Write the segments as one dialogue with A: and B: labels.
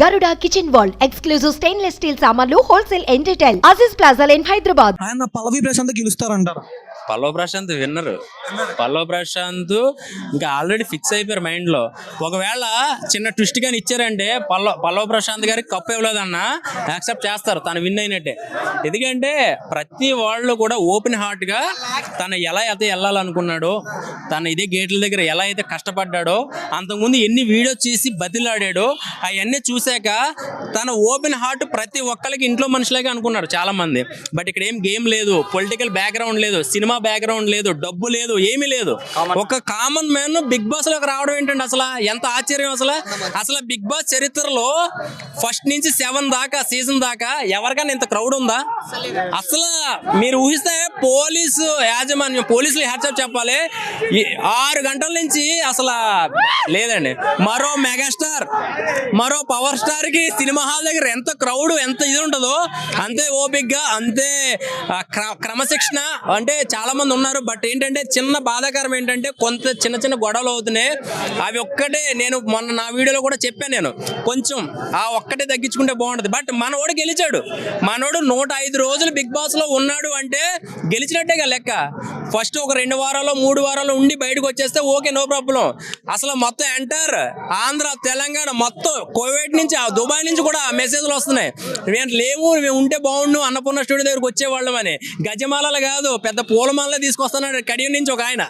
A: Garuda Kitchen World exclusive stainless steel సామాన్లు wholesale and retail Aziz plaza in Hyderabad.
B: ఆయన పల్లవి ప్రశాంత్ గెలుస్తారంటారు.
C: పల్లవ్ ప్రశాంత్ విన్నరు. పల్లవ్ ప్రశాంత్ ఇంకా already fix అయిపోయారు mind లో. ఒకవేళ చిన్న ట్విస్ట్ గాని ఇచ్చారంటే పల్లవ్ ప్రశాంత్ గారికి కప్పు ఇవ్వలేదన్నా యాక్సెప్ట్ చేస్తారు, తను విన్ అయినట్టే. ఎందుకంటే ప్రతి వాళ్ళు కూడా ఓపెన్ హార్ట్ గా తను ఎలా అయితే వెళ్ళాలనుకున్నాడో, తను ఇదే గేట్ల దగ్గర ఎలా అయితే కష్టపడ్డాడో, అంతకుముందు ఎన్ని వీడియోస్ చేసి బతిలాడాడో అవన్నీ చూశాక తన ఓపెన్ హార్ట్ ప్రతి ఒక్కరికి ఇంట్లో మనుషులాగే అనుకున్నారు చాలా మంది. బట్ ఇక్కడ ఏం గేమ్ లేదు, పొలిటికల్ బ్యాక్గ్రౌండ్ లేదు, సినిమా బ్యాక్గ్రౌండ్ లేదు, డబ్బు లేదు, ఏమీ లేదు. ఒక కామన్ మ్యాన్ బిగ్ బాస్ లోకి రావడం ఏంటంటే అసలు ఎంత ఆశ్చర్యం. అసలు బిగ్ బాస్ చరిత్రలో ఫస్ట్ నుంచి 7 దాకా సీజన్ దాకా ఎవరికైనా ఇంత క్రౌడ్ ఉందా? అసలు మీరు ఊహిస్తే పోలీసు యాజమాన్యం, పోలీసులు హ్యాట్సాప్ చెప్పాలి. 6 గంటల నుంచి అసలు లేదండి. మరో మెగాస్టార్, మరో పవర్ స్టార్ కి సినిమా హాల్ దగ్గర ఎంత క్రౌడ్, ఎంత ఇది ఉంటుందో అంతే ఓపిక్ గా, అంతే క్రమశిక్షణ. అంటే చాలా మంది ఉన్నారు. బట్ ఏంటంటే చిన్న బాధాకరం ఏంటంటే కొంత చిన్న చిన్న గొడవలు అవుతున్నాయి. అవి ఒక్కటే నేను మొన్న నా వీడియోలో కూడా చెప్పాను, నేను కొంచెం ఆ ఒక్కటే తగ్గించుకుంటే బాగుంటుంది. బట్ మనోడు గెలిచాడు. మనోడు 105 రోజులు బిగ్ బాస్ లో ఉన్నాడు అంటే గెలిచినట్టేగా లెక్క. ఫస్ట్ ఒక 2 వారాలు 3 వారాలు ఉండి బయటకు వచ్చేస్తే ఓకే, నో ప్రాబ్లం. అసలు మొత్తం ఎంటర్ ఆంధ్ర తెలంగాణ మొత్తం కోవిడ్ నుంచి, దుబాయ్ నుంచి కూడా మెసేజ్లు వస్తున్నాయి. మేము లేవు, మేము ఉంటే బాగుండు, అన్నపూర్ణ స్టూడియో దగ్గరకు వచ్చేవాళ్ళం అని. గజమాలలు కాదు, పెద్ద పూలమాలే తీసుకొస్తున్నాడు కడియం నుంచి ఒక ఆయన.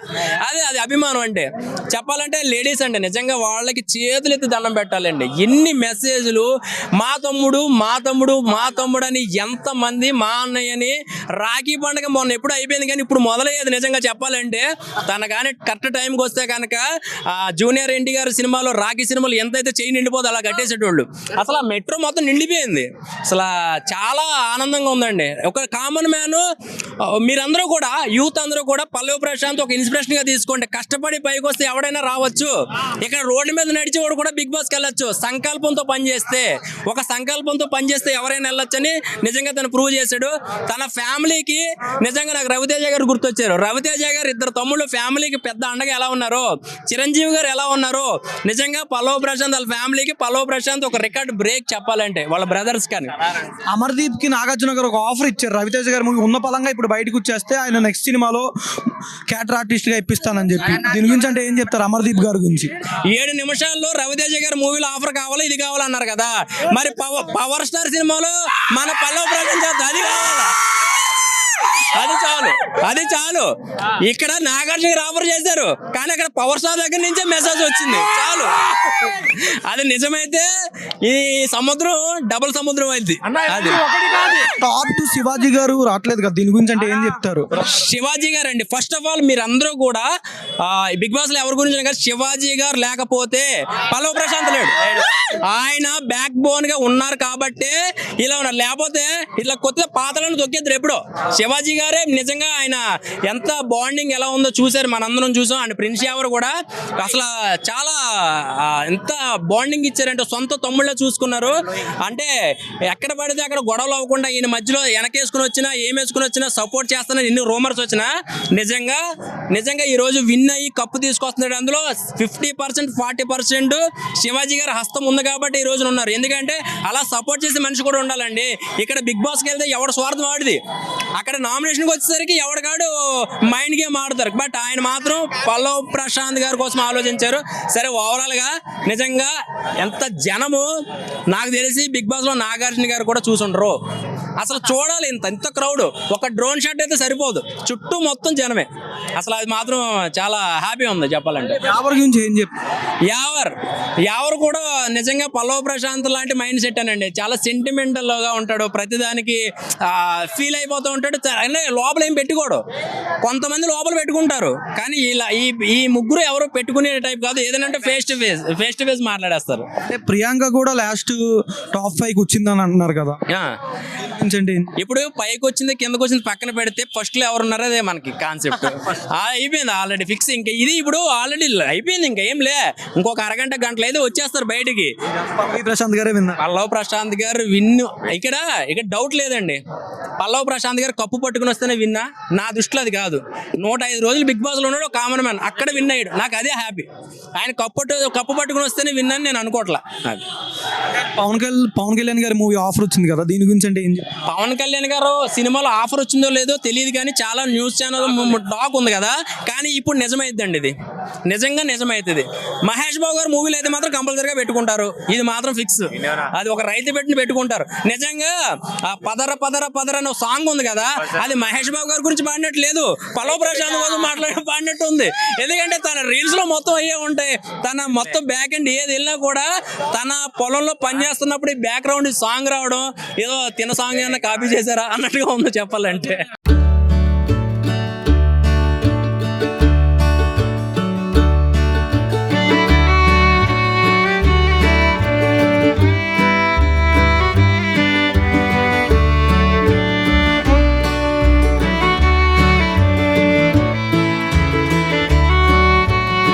C: అది అభిమానం అంటే. చెప్పాలంటే లేడీస్ అంటే నిజంగా వాళ్ళకి చేతులు ఎత్తి దండం పెట్టాలండి. ఎన్ని మెసేజ్లు, మా తమ్ముడు మా తమ్ముడు మా తమ్ముడు అని ఎంతమంది, మా అన్నయ్యని. రాఖీ పండుగ మొన్న ఎప్పుడు అయిపోయింది కానీ ఇప్పుడు మొదలయ్యేది నిజంగా చెప్పాలంటే. తన కానీ కరెక్ట్ టైంకి వస్తే కనుక జూనియర్ ఎన్టీఆర్ సినిమాలో, రాఖీ సినిమాలో ఎంతైతే చేయి నిండిపోదు అలా కట్టేసేటోళ్ళు. అసలు ఆ మెట్రో మొత్తం నిండిపోయింది. అసలు చాలా ఆనందంగా ఉందండి. ఒక కామన్ మ్యాన్, మీరందరూ కూడా యూత్ అందరూ కూడా పల్లవి ప్రశాంత్ ఒక ఇన్స్పిరేషన్ గా తీసుకోండి. కష్టపడి పైకి వస్తే ఎవడైనా రావచ్చు. ఇక్కడ రోడ్డు మీద నడిచేవాడు కూడా బిగ్ బాస్కి వెళ్ళొచ్చు సంకల్పంతో పనిచేస్తే. ఒక సంకల్పంతో పనిచేస్తే ఎవరైనా వెళ్ళొచ్చని నిజంగా తను ప్రూవ్ చేశాడు. తన ఫ్యామిలీకి నిజంగా నాకు రవితేజ గారు గుర్తొచ్చారు. రవితేజ గారు 2 తమ్ముళ్ళు ఫ్యామిలీకి పెద్ద అండగా ఎలా ఉన్నారో, చిరంజీవి గారు ఎలా ఉన్నారో, నిజంగా పల్లవి ప్రశాంత్ వాళ్ళ ఫ్యామిలీకి పల్లవి ప్రశాంత్ ఒక రికార్డ్ బ్రేక్ చెప్పాలంటే వాళ్ళ బ్రదర్స్ కానీ.
B: అమర్దీప్ కి నాగార్జున గారు ఒక ఆఫర్ ఇచ్చారు. రవితేజ గారు ఉన్న పలంగా ఇప్పుడు బయటకు వచ్చేస్తే ఆయన నెక్స్ట్ సినిమాలో క్యారెక్టర్ ఆర్టిస్ట్ గా ఇప్పిస్తానని చెప్పి. దీని గురించి అంటే ఏం చెప్తారు అమర్దీప్ గారి గురించి?
C: 7 నిమిషాల్లో రవితేజ గారి మూవీలో ఆఫర్ కావాలి, ఇది కావాలన్నారు కదా. మరి పవర్ స్టార్ సినిమాలో మన పల్లవి ప్రశాంత్ అది కావాలా? అది చాలు. ఇక్కడ నాగార్జున గారు ఆఫర్ చేశారు కానీ అక్కడ పవర్ స్టార్ దగ్గర నుంచే మెసేజ్ వచ్చింది, చాలు. అది నిజమైతే ఈ సముద్రం డబుల్ సముద్రం అయింది. అది
B: టాప్ 2 శివాజీ గారు రావట్లేదు కదా, దీని గురించి అంటే ఏం చెప్తారు?
C: శివాజీ గారు అండి, ఫస్ట్ ఆఫ్ ఆల్ మీరు అందరూ కూడా బిగ్ బాస్ లో ఎవరి గురించి కదా, శివాజీ గారు లేకపోతే పల్లవి ప్రశాంత్ లేడు. ఆయన బ్యాక్ బోన్ గా ఉన్నారు కాబట్టి ఇలా ఉన్నారు. లేకపోతే ఇట్లా కొత్త పాతలను తొక్కేద్దరు ఎప్పుడో. శివాజీ గారే నిజంగా ఆయన ఎంత బాండింగ్ ఎలా ఉందో చూసారు, మనందరం చూసాం. అండ్ ప్రిన్స్ యావర్ కూడా అసలు చాలా ఎంత బాండింగ్ ఇచ్చారంటే సొంత తమ్ముళ్ళ చూసుకున్నారు. అంటే ఎక్కడ పడితే అక్కడ గొడవలు అవ్వకుండా ఈయన మధ్యలో వెనకేసుకుని వచ్చినా, ఏమేసుకుని వచ్చినా సపోర్ట్ చేస్తున్నా, ఎన్ని రూమర్స్ వచ్చినా నిజంగా ఈ రోజు విన్ అయ్యి కప్పు తీసుకొస్తున్నాడు. అందులో 50% 40% శివాజీ గారి హస్తం ఉంది కాబట్టి ఈ రోజున ఉన్నారు. ఎందుకంటే అలా సపోర్ట్ చేసే మనిషి కూడా ఉండాలండి. ఇక్కడ బిగ్ బాస్కి వెళ్తే ఎవడ స్వార్థం వాడిది, అక్కడ నామినేషన్కి వచ్చేసరికి ఎవరికాడు మైండ్ గేమ్ ఆడతారు. బట్ ఆయన మాత్రం పల్లవి ప్రశాంత్ గారి కోసం ఆలోచించారు. సరే, ఓవరాల్ గా నిజంగా ఎంత జనము, నాకు తెలిసి బిగ్ బాస్ లో నాగార్జున గారు కూడా చూసుండరు. అసలు చూడాలి, ఇంత క్రౌడ్. ఒక డ్రోన్ షాట్ అయితే సరిపోదు, చుట్టూ మొత్తం జనమే. అసలు అది మాత్రం చాలా హ్యాపీ ఉంది చెప్పాలంటే.
B: యావర్ గురించి ఏం చెప్పి?
C: యావర్ కూడా నిజంగా పల్లవి ప్రశాంత్ లాంటి మైండ్ సెట్ అనండి. చాలా సెంటిమెంటల్ గా ఉంటాడు, ప్రతిదానికి ఫీల్ అయిపోతూ ఉంటాడు. లోపల ఏం పెట్టుకోడు. కొంతమంది లోపల పెట్టుకుంటారు కానీ ఇలా ఈ ముగ్గురు ఎవరు పెట్టుకునే టైప్ కాదు. ఏదైనా ఫేస్ టు ఫేస్ మాట్లాడేస్తారు.
B: ప్రియాంక కూడా లాస్ట్ టాప్ 5 వచ్చిందని అంటున్నారు కదా.
C: ఇప్పుడు పైకి వచ్చింది కిందకి వచ్చింది పక్కన పెడితే ఫస్ట్ లో ఎవరున్నారో అదే మనకి కాన్సెప్ట్. అయిపోయింది ఆల్రెడీ ఫిక్స్. ఇంకా ఇది ఇప్పుడు ఆల్రెడీ అయిపోయింది, ఇంకా ఏం లే. ఇంకొక అరగంట గంటలు అయితే వచ్చేస్తారు బయటికి.
B: పల్లవి ప్రశాంత్ గారే విన్నారు.
C: పల్లవి ప్రశాంత్ గారు విన్. ఇక్కడ డౌట్ లేదండి. పల్లవ్ ప్రశాంత్ గారు కప్పు పట్టుకుని వస్తేనే విన్నా, నా దృష్టిలో అది కాదు. 105 రోజులు బిగ్ బాస్ లో ఉన్నాడు, కామన్ మ్యాన్, అక్కడ విన్ అయ్యాడు, నాకు అదే హ్యాపీ. ఆయన కప్పు పట్టుకుని వస్తేనే విన్నాను నేను అనుకోవట్లా. అది
B: పవన్ కళ్యాణ్ గారి మూవీ ఆఫర్ వచ్చింది కదా, దీని గురించి అంటే ఏం చెప్తారు?
C: పవన్ కళ్యాణ్ గారు సినిమాలో ఆఫర్ వచ్చిందో లేదో తెలియదు, కానీ చాలా న్యూస్ ఛానల్ టాక్ ఉంది కదా, కానీ ఇప్పుడు నిజమైద్దండి, ఇది నిజంగా నిజమైతుంది. మహేష్ బాబు గారు మూవీలో అయితే మాత్రం కంపల్సరీగా పెట్టుకుంటారు, ఇది మాత్రం ఫిక్స్. అది ఒక రైతు పెట్టుకుంటారు. నిజంగా ఆ పదర పదర పదర అనే సాంగ్ ఉంది కదా, అది మహేష్ బాబు గారి గురించి పాడినట్టు లేదు, పల్లవ్ ప్రశాంత్ కోసం పాడినట్టు ఉంది. ఎందుకంటే తన రీల్స్ లో మొత్తం అయ్యే ఉంటాయి, తన మొత్తం బ్యాక్ ఎండ్ ఏది వెళ్ళినా కూడా తన పొలంలో పని చేస్తున్నప్పుడు ఈ బ్యాక్గ్రౌండ్ సాంగ్ రావడం, ఏదో తిన సాంగ్ ఏమన్నా కాపీ చేశారా అన్నట్టుగా ఉంది చెప్పాలంటే.